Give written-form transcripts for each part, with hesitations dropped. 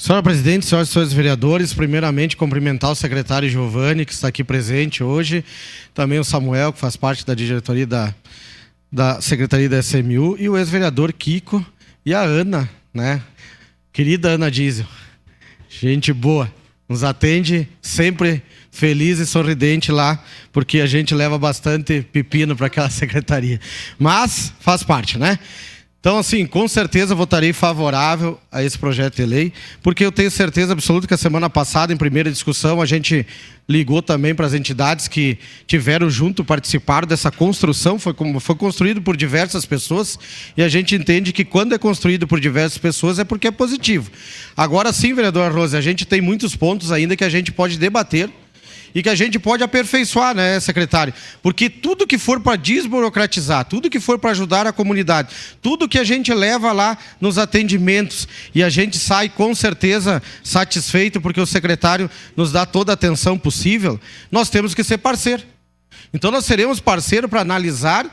Senhora Presidente, senhoras e senhores vereadores, primeiramente cumprimentar o secretário Giovanni, que está aqui presente hoje, também o Samuel, que faz parte da diretoria da Secretaria da SMU, e o ex-vereador Kiko e a Ana, né? Querida Ana Diesel, gente boa, nos atende sempre feliz e sorridente lá, porque a gente leva bastante pepino para aquela secretaria. Mas faz parte, né? Então, assim, com certeza votarei favorável a esse projeto de lei, porque eu tenho certeza absoluta que a semana passada, em primeira discussão, a gente ligou também para as entidades que tiveram junto, participaram dessa construção, foi construído por diversas pessoas, e a gente entende que quando é construído por diversas pessoas é porque é positivo. Agora sim, vereador Rose, a gente tem muitos pontos ainda que a gente pode debater, e que a gente pode aperfeiçoar, né, secretário? Porque tudo que for para desburocratizar, tudo que for para ajudar a comunidade, tudo que a gente leva lá nos atendimentos e a gente sai com certeza satisfeito porque o secretário nos dá toda a atenção possível, nós temos que ser parceiro. Então nós seremos parceiro para analisar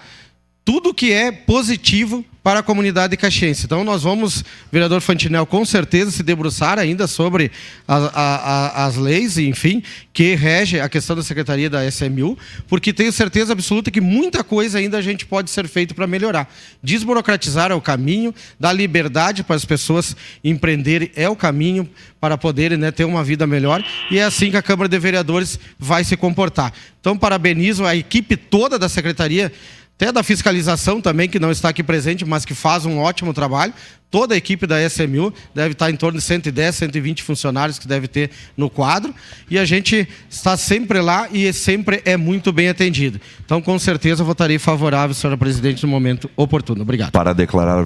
tudo que é positivo para a comunidade caxiense. Então nós vamos, vereador Fantinel, com certeza se debruçar ainda sobre as leis, enfim, que rege a questão da Secretaria da SMU, porque tenho certeza absoluta que muita coisa ainda a gente pode ser feito para melhorar. Desburocratizar é o caminho, dar liberdade para as pessoas empreenderem é o caminho para poderem, né, ter uma vida melhor, e é assim que a Câmara de Vereadores vai se comportar. Então parabenizo a equipe toda da Secretaria, até da fiscalização também, que não está aqui presente, mas que faz um ótimo trabalho. Toda a equipe da SMU deve estar em torno de 110, 120 funcionários que deve ter no quadro. E a gente está sempre lá e sempre é muito bem atendido. Então, com certeza, votarei favorável, senhora Presidente, no momento oportuno. Obrigado. Para declarar